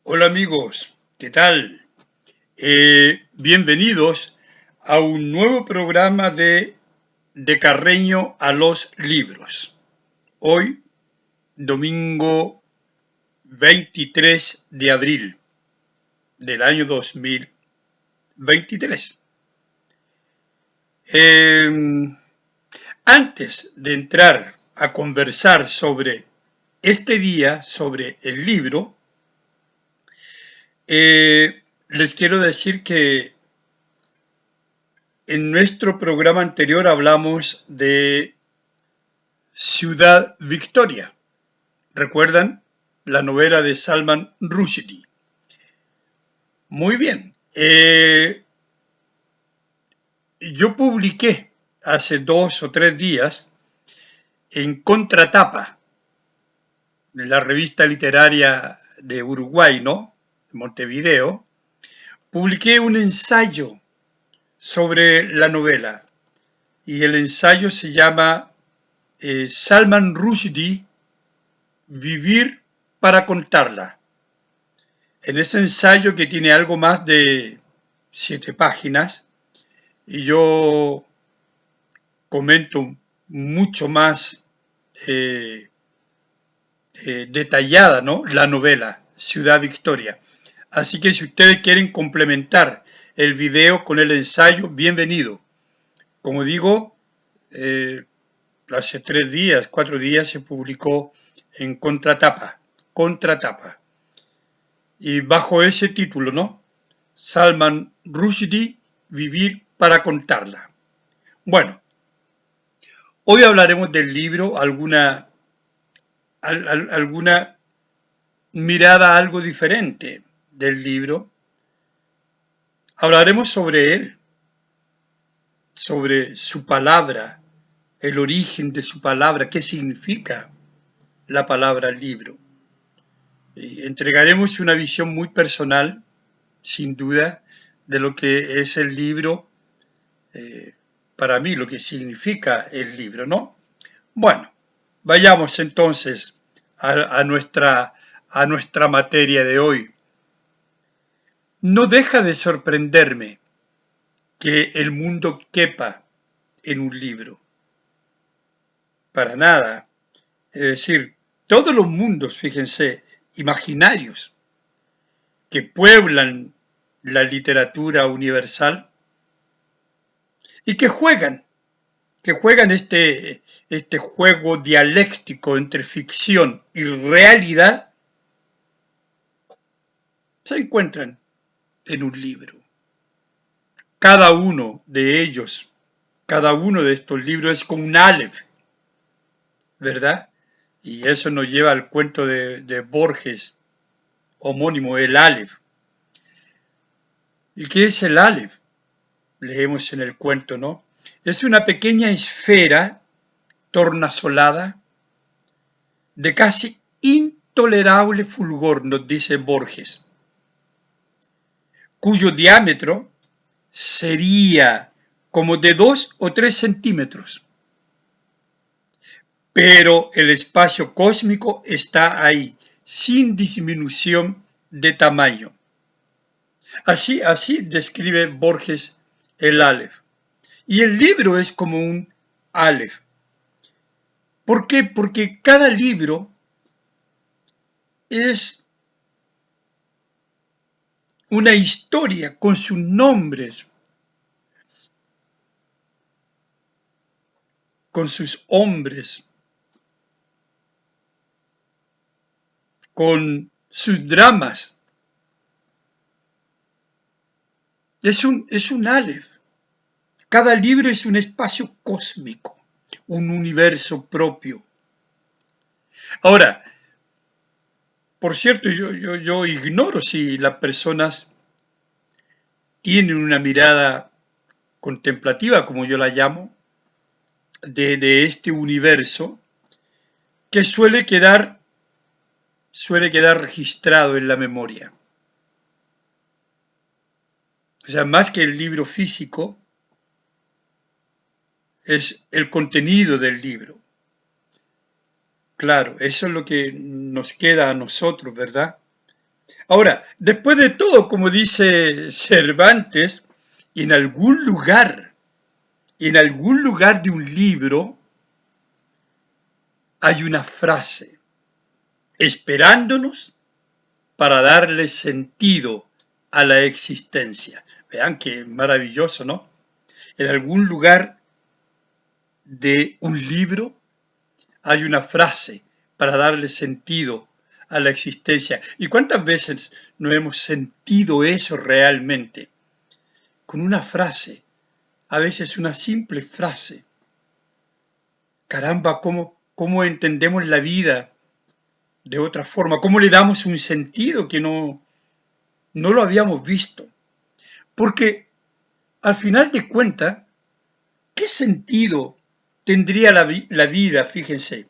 Hola amigos, ¿qué tal? Bienvenidos a un nuevo programa de Carreño a los Libros. Hoy, domingo 23 de abril del año 2023. Antes de entrar a conversar sobre este día, sobre el libro, les quiero decir que en nuestro programa anterior hablamos de Ciudad Victoria. ¿Recuerdan? La novela de Salman Rushdie. Muy bien. Yo publiqué hace 2 o 3 días en Contratapa, la revista literaria de Uruguay, ¿no? Montevideo, publiqué un ensayo sobre la novela. Y el ensayo se llama Salman Rushdie, Vivir para contarla. En ese ensayo, que tiene algo más de 7 páginas, y yo comento mucho más detallada, ¿no?, la novela Ciudad Victoria. Así que si ustedes quieren complementar el video con el ensayo, bienvenido. Como digo, hace 3 días, 4 días se publicó en Contratapa. Y bajo ese título, ¿no? Salman Rushdie, Vivir para contarla. Bueno, hoy hablaremos del libro, alguna mirada algo diferente del libro. Hablaremos sobre él, sobre su palabra, el origen de su palabra, qué significa la palabra libro. Y entregaremos una visión muy personal, sin duda, de lo que es el libro, para mí, lo que significa el libro, ¿no? Bueno, vayamos entonces a nuestra materia de hoy. No deja de sorprenderme que el mundo quepa en un libro. Para nada. Es decir, todos los mundos, fíjense, imaginarios, que pueblan la literatura universal y que juegan este juego dialéctico entre ficción y realidad, se encuentran en un libro. Cada uno de ellos, cada uno de estos libros es como un Aleph, ¿verdad? Y eso nos lleva al cuento de Borges, homónimo, el Aleph. ¿Y qué es el Aleph? Leemos en el cuento, ¿no? Es una pequeña esfera tornasolada de casi intolerable fulgor, nos dice Borges, cuyo diámetro sería como de 2 o 3 centímetros. Pero el espacio cósmico está ahí, sin disminución de tamaño. Así describe Borges el Aleph. Y el libro es como un Aleph. ¿Por qué? Porque cada libro es una historia con sus nombres, con sus hombres, con sus dramas. Es un Aleph. Cada libro es un espacio cósmico, un universo propio. Ahora, por cierto, yo ignoro si las personas tienen una mirada contemplativa, como yo la llamo, de este universo, que suele quedar registrado en la memoria. O sea, más que el libro físico, es el contenido del libro. Claro, eso es lo que nos queda a nosotros, ¿verdad? Ahora, después de todo, como dice Cervantes, en algún lugar, en algún lugar de un libro hay una frase esperándonos para darle sentido a la existencia. Vean qué maravilloso, ¿no? En algún lugar de un libro hay una frase para darle sentido a la existencia. ¿Y cuántas veces no hemos sentido eso realmente? Con una frase, a veces una simple frase. Caramba, ¿cómo entendemos la vida de otra forma? ¿Cómo le damos un sentido que no lo habíamos visto? Porque al final de cuentas, ¿qué sentido tendría la vida, fíjense,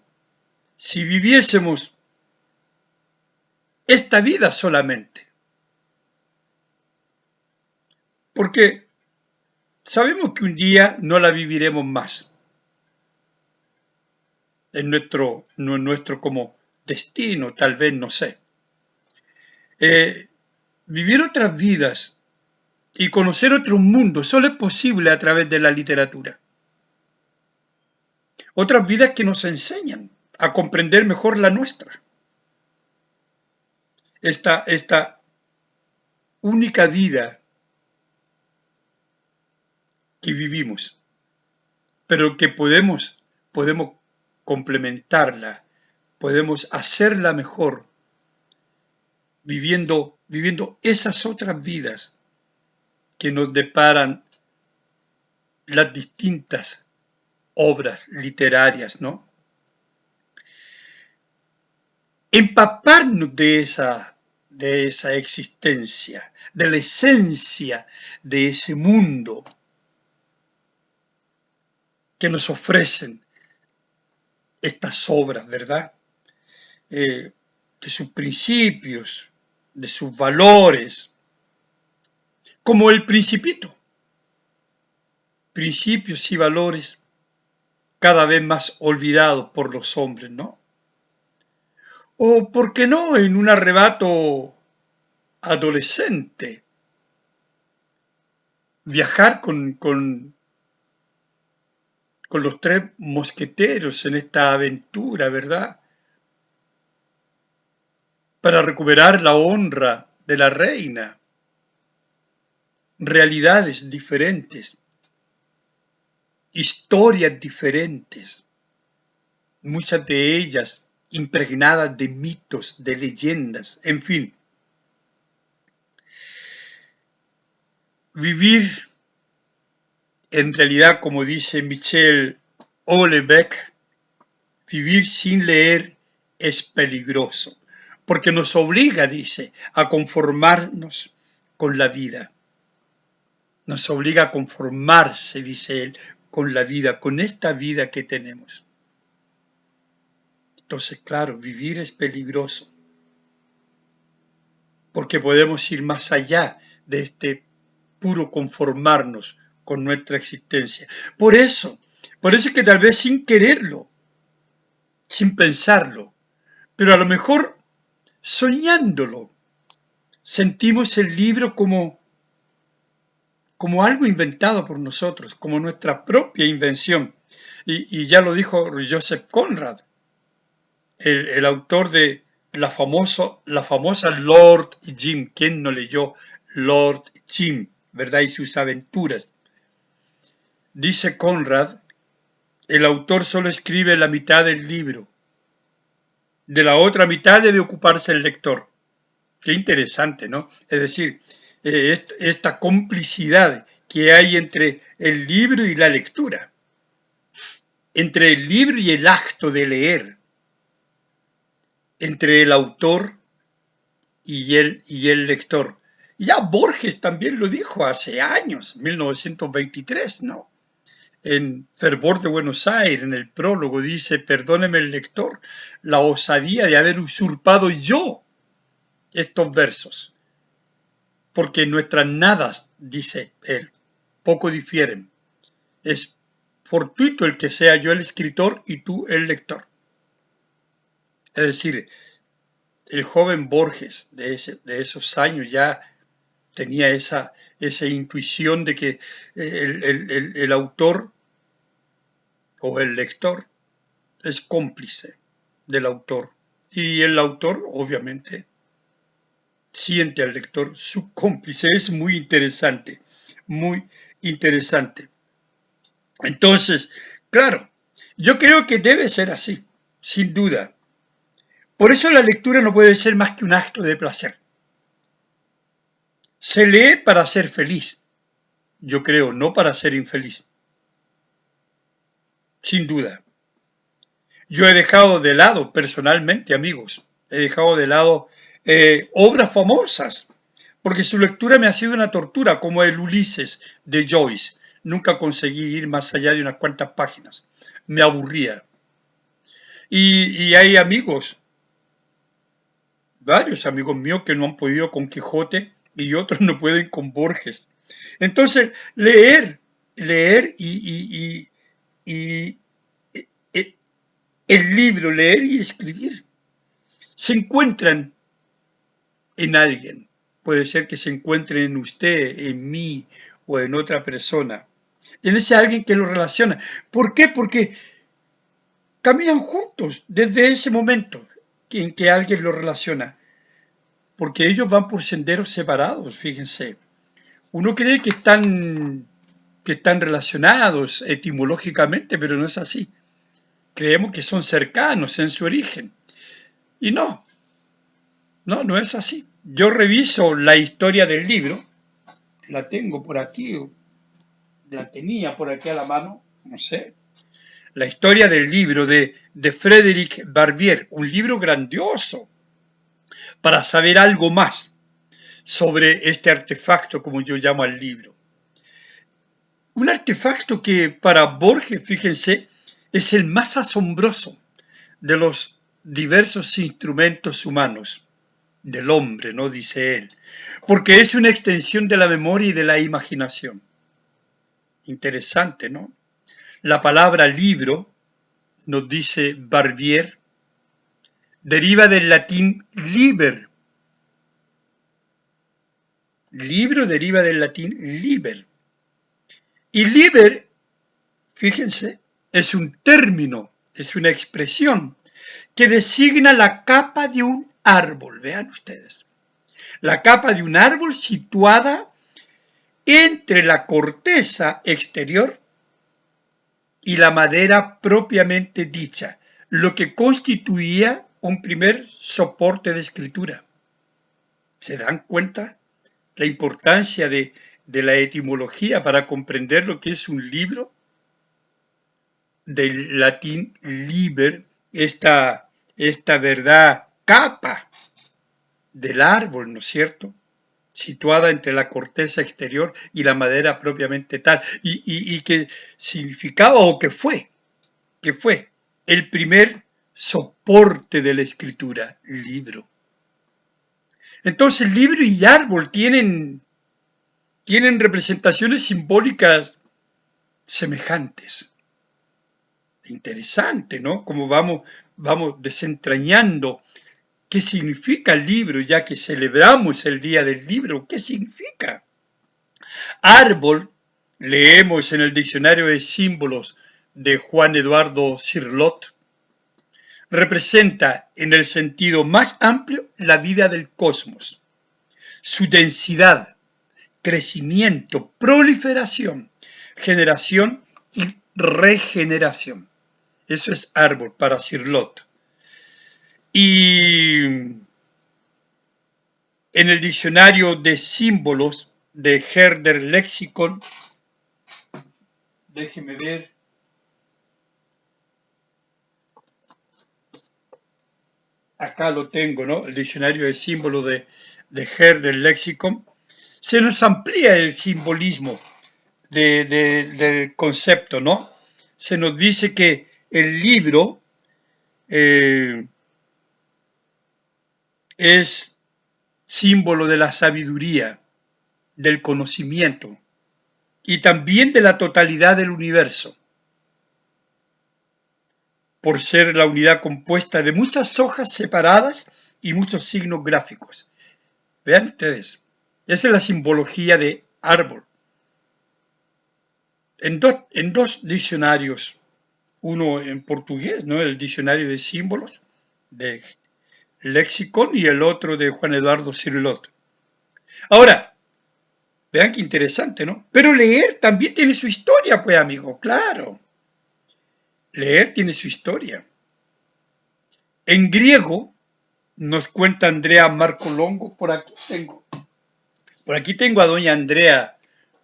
si viviésemos esta vida solamente? Porque sabemos que un día no la viviremos más. En nuestro como destino, tal vez, no sé. Vivir otras vidas y conocer otros mundos solo es posible a través de la literatura. Otras vidas que nos enseñan a comprender mejor la nuestra. Esta única vida que vivimos, pero que podemos complementarla, podemos hacerla mejor, viviendo esas otras vidas que nos deparan las distintas obras literarias, ¿no? Empaparnos de esa existencia, de la esencia de ese mundo que nos ofrecen estas obras, ¿verdad? De sus principios, de sus valores, como el Principito. Principios y valores cada vez más olvidados por los hombres, ¿no? O, ¿por qué no, en un arrebato adolescente, viajar con los tres mosqueteros en esta aventura, ¿verdad? Para recuperar la honra de la reina, realidades diferentes, historias diferentes, muchas de ellas impregnadas de mitos, de leyendas, en fin. Vivir, en realidad, como dice Michel Houellebecq, vivir sin leer es peligroso, porque nos obliga, dice, a conformarnos con la vida. Nos obliga a conformarse, dice él, con la vida, con esta vida que tenemos. Entonces, claro, vivir es peligroso, porque podemos ir más allá de este puro conformarnos con nuestra existencia. Por eso es que tal vez sin quererlo, sin pensarlo, pero a lo mejor soñándolo, sentimos el libro como algo inventado por nosotros, como nuestra propia invención. Y ya lo dijo Joseph Conrad, el autor de la famosa Lord Jim. ¿Quién no leyó Lord Jim, verdad? Y sus aventuras. Dice Conrad, el autor solo escribe la mitad del libro. De la otra mitad debe ocuparse el lector. Qué interesante, ¿no? Es decir, esta complicidad que hay entre el libro y la lectura, entre el libro y el acto de leer, entre el autor y el lector. Ya Borges también lo dijo hace años, 1923, ¿no? En Fervor de Buenos Aires, en el prólogo, dice: perdóneme el lector la osadía de haber usurpado yo estos versos, porque nuestras nadas, dice él, poco difieren. Es fortuito el que sea yo el escritor y tú el lector. Es decir, el joven Borges de esos años ya tenía esa intuición de que el autor o el lector es cómplice del autor. Y el autor, obviamente, siente al lector su cómplice. Es muy interesante, muy interesante. Entonces, claro, yo creo que debe ser así, sin duda. Por eso la lectura no puede ser más que un acto de placer. Se lee para ser feliz, yo creo, no para ser infeliz. Sin duda. Yo he dejado de lado, personalmente, amigos, he dejado de lado obras famosas, porque su lectura me ha sido una tortura, como el Ulises de Joyce. Nunca conseguí ir más allá de unas cuantas páginas. Me aburría. Y hay amigos, varios amigos míos que no han podido con Quijote y otros no pueden con Borges. Entonces, leer y el libro, leer y escribir, se encuentran en alguien. Puede ser que se encuentren en usted, en mí o en otra persona. En ese alguien que lo relaciona. ¿Por qué? Porque caminan juntos desde ese momento en que alguien lo relaciona. Porque ellos van por senderos separados, fíjense. Uno cree que están relacionados etimológicamente, pero no es así. Creemos que son cercanos en su origen. Y no es así. Yo reviso la historia del libro, la tengo por aquí, la tenía por aquí a la mano, no sé. La historia del libro de Frédéric Barbier, un libro grandioso, para saber algo más sobre este artefacto, como yo llamo al libro. Un artefacto que para Borges, fíjense, es el más asombroso de los diversos instrumentos humanos, del hombre, ¿no? Dice él, porque es una extensión de la memoria y de la imaginación. Interesante, ¿no? La palabra libro, nos dice Barbier, deriva del latín liber. Libro deriva del latín liber. Y liber, fíjense, es un término, es una expresión que designa la capa de un árbol. Vean ustedes. La capa de un árbol situada entre la corteza exterior y la madera propiamente dicha, lo que constituía un primer soporte de escritura. ¿Se dan cuenta la importancia de la etimología para comprender lo que es un libro? Del latín liber, esta verdad capa del árbol, ¿no es cierto?, situada entre la corteza exterior y la madera propiamente tal, y que significaba o que fue el primer soporte de la escritura, libro. Entonces libro y árbol tienen representaciones simbólicas semejantes. Interesante, ¿no? Como vamos desentrañando qué significa el libro, ya que celebramos el Día del Libro. ¿Qué significa? Árbol, leemos en el diccionario de símbolos de Juan Eduardo Cirlot, representa en el sentido más amplio la vida del cosmos, su densidad, crecimiento, proliferación, generación y regeneración. Eso es árbol para Cirlot. Y en el diccionario de símbolos de Herder Lexicon, déjeme ver, acá lo tengo, ¿no? El diccionario de símbolos de Herder Lexicon, se nos amplía el simbolismo del concepto, ¿no? Se nos dice que el libro es símbolo de la sabiduría, del conocimiento y también de la totalidad del universo, por ser la unidad compuesta de muchas hojas separadas y muchos signos gráficos. Vean ustedes, esa es la simbología de árbol. En dos diccionarios, uno en portugués, ¿no? El diccionario de símbolos de Lexicon y el otro de Juan Eduardo Cirlot. Ahora, vean qué interesante, ¿no? Pero leer también tiene su historia, pues, amigo, claro. Leer tiene su historia. En griego, nos cuenta Andrea Marcolongo, por aquí tengo a doña Andrea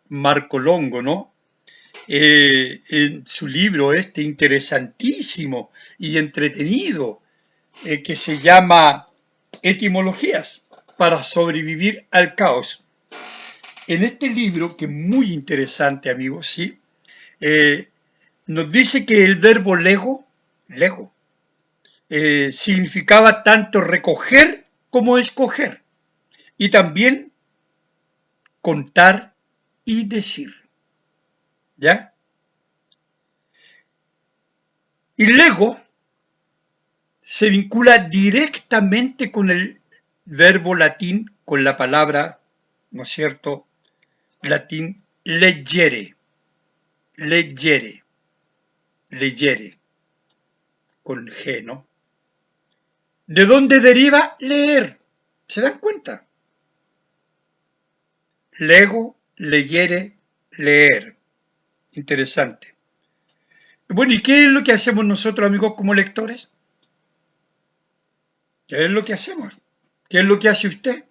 Marcolongo, ¿no? En su libro interesantísimo y entretenido, que se llama Etimologías para sobrevivir al caos. En este libro, que es muy interesante, amigos, ¿sí? Nos dice que el verbo lego, significaba tanto recoger como escoger, y también contar y decir, ¿ya? Y lego se vincula directamente con el verbo latín, con la palabra, ¿no es cierto?, latín legere, legere, legere, con G, ¿no? ¿De dónde deriva leer? ¿Se dan cuenta? Lego, leyere, leer. Interesante. Bueno, ¿y qué es lo que hacemos nosotros, amigos, como lectores? ¿Qué es lo que hacemos? ¿Qué es lo que hace usted?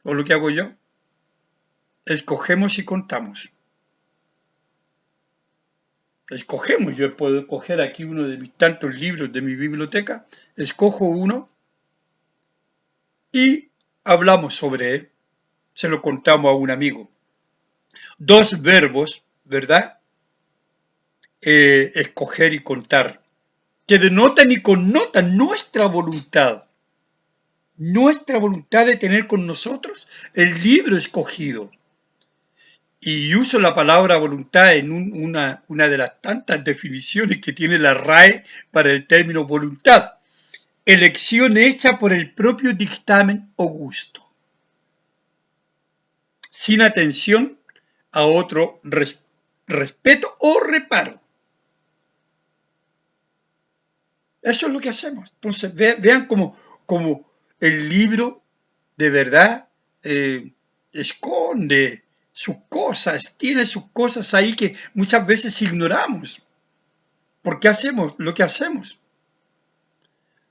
¿O lo que hago yo? Escogemos y contamos. Escogemos, yo puedo escoger aquí uno de mis tantos libros de mi biblioteca, escojo uno y hablamos sobre él, se lo contamos a un amigo. Dos verbos, ¿verdad? Escoger y contar, que denotan y connotan nuestra voluntad de tener con nosotros el libro escogido. Y uso la palabra voluntad en una de las tantas definiciones que tiene la RAE para el término voluntad. Elección hecha por el propio dictamen o gusto, sin atención a otro respeto o reparo. Eso es lo que hacemos. Entonces, vean cómo el libro de verdad esconde sus cosas, tiene sus cosas ahí que muchas veces ignoramos. ¿Por qué hacemos lo que hacemos?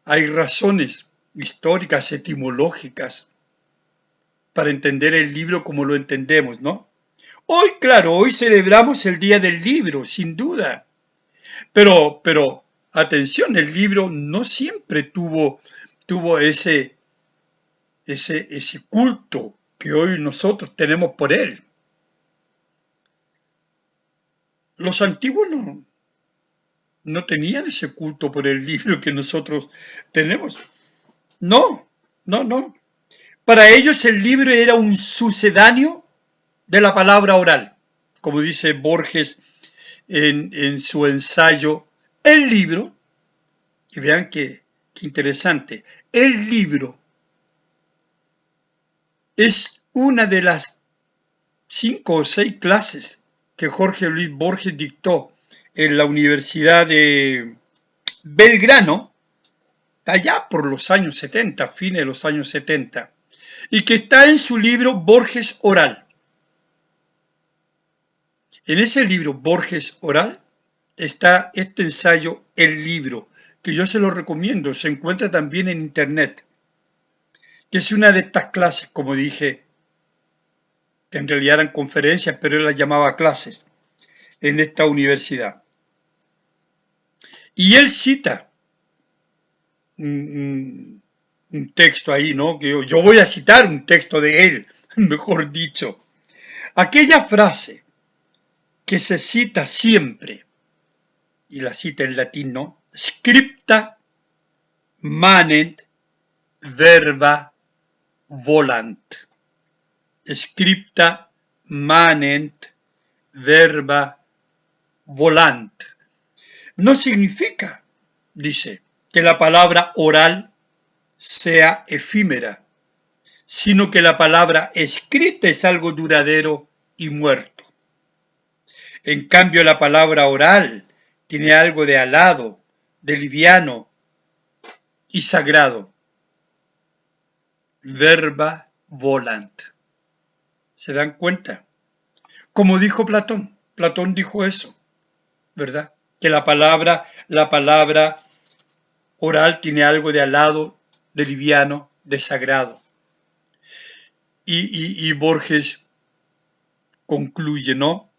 Hay razones históricas, etimológicas, para entender el libro como lo entendemos, ¿no? Hoy, claro, hoy celebramos el Día del Libro, sin duda. Pero, atención, el libro no siempre tuvo ese culto que hoy nosotros tenemos por él. Los antiguos no tenían ese culto por el libro que nosotros tenemos. No. Para ellos el libro era un sucedáneo de la palabra oral, como dice Borges en su ensayo El libro, y vean qué interesante, el libro es una de las 5 o 6 clases que Jorge Luis Borges dictó en la Universidad de Belgrano, allá por los años 70, fines de los años 70, y que está en su libro Borges Oral. En ese libro Borges Oral está este ensayo El libro, que yo se lo recomiendo, se encuentra también en internet, que es una de estas clases, como dije, que en realidad eran conferencias, pero él las llamaba clases en esta universidad. Y él cita un texto ahí, ¿no? Que yo voy a citar un texto de él, mejor dicho. Aquella frase que se cita siempre, y la cita en latín, ¿no? Scripta manent verba volant. Scripta manent verba volant. No significa, dice, que la palabra oral sea efímera, sino que la palabra escrita es algo duradero y muerto. En cambio, la palabra oral tiene algo de alado, de liviano y sagrado. Verba volant. ¿Se dan cuenta? Como dijo Platón. Platón dijo eso, ¿verdad? Que la palabra oral tiene algo de alado, de liviano, de sagrado. Y Borges concluye, ¿no?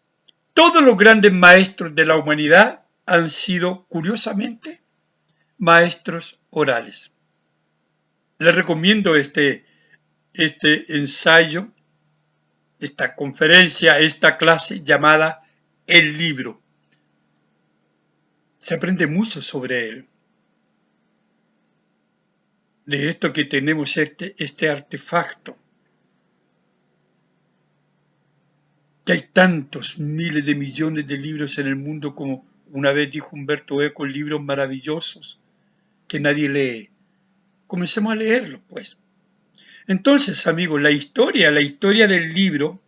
Todos los grandes maestros de la humanidad han sido, curiosamente, maestros orales. Les recomiendo este ensayo, esta conferencia, esta clase llamada El Libro. Se aprende mucho sobre él. De esto que tenemos este artefacto. Que hay tantos miles de millones de libros en el mundo, como una vez dijo Humberto Eco, libros maravillosos que nadie lee. Comencemos a leerlos, pues. Entonces, amigos, la historia del libro,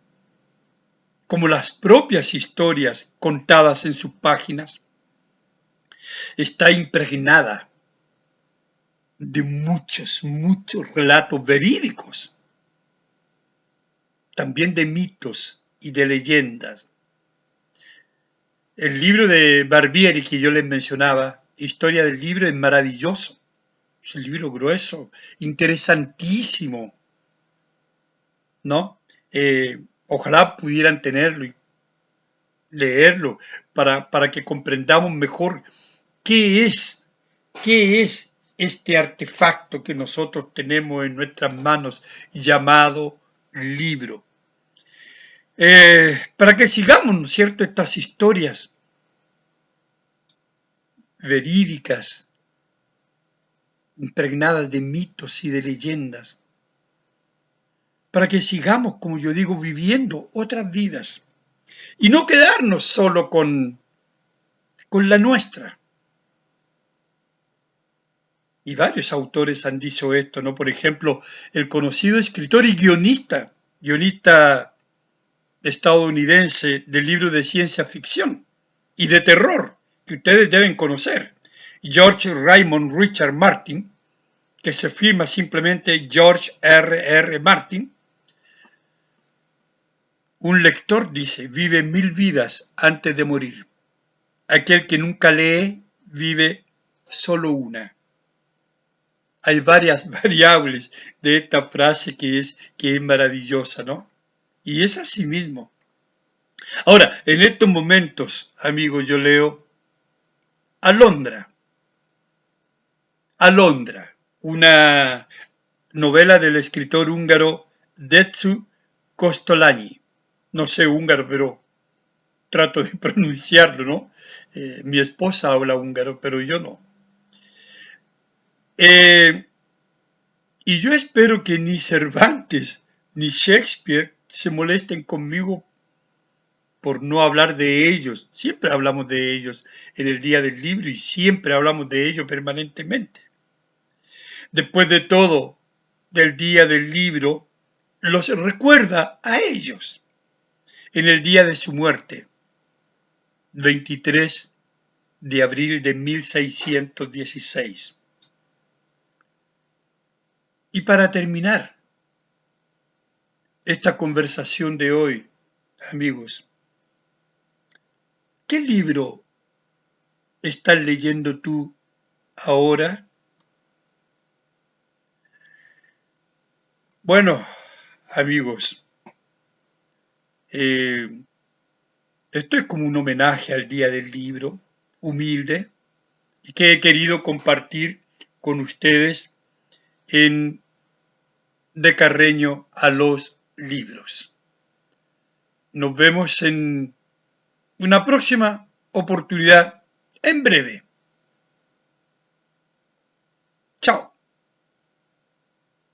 como las propias historias contadas en sus páginas, está impregnada de muchos relatos verídicos, también de mitos y de leyendas. El libro de Barbieri que yo les mencionaba, Historia del Libro, es maravilloso. Es un libro grueso, interesantísimo, ¿no? Ojalá pudieran tenerlo y leerlo para que comprendamos mejor qué es este artefacto que nosotros tenemos en nuestras manos llamado libro. Para que sigamos, ¿no es cierto?, estas historias verídicas, impregnadas de mitos y de leyendas, para que sigamos, como yo digo, viviendo otras vidas y no quedarnos solo con la nuestra. Y varios autores han dicho esto, ¿no? Por ejemplo, el conocido escritor y guionista estadounidense del libro de ciencia ficción y de terror, que ustedes deben conocer, George Raymond Richard Martin, que se firma simplemente George R.R. Martin. Un lector, dice, vive 1000 vidas antes de morir. Aquel que nunca lee vive solo una. Hay varias variables de esta frase que es maravillosa, ¿no? Y es así mismo. Ahora, en estos momentos, amigos, yo leo Alondra, una novela del escritor húngaro Détsző Kosztolányi. No sé húngaro, pero trato de pronunciarlo, ¿no? Mi esposa habla húngaro, pero yo no. Y yo espero que ni Cervantes ni Shakespeare se molesten conmigo por no hablar de ellos. Siempre hablamos de ellos en el Día del Libro y siempre hablamos de ellos permanentemente. Después de todo, del Día del Libro los recuerda a ellos en el día de su muerte, 23 de abril de 1616. Y para terminar esta conversación de hoy, amigos, ¿qué libro estás leyendo tú ahora? Bueno, amigos, esto es como un homenaje al Día del Libro, humilde, y que he querido compartir con ustedes en De Carreño a los libros. Nos vemos en una próxima oportunidad en breve. Chao.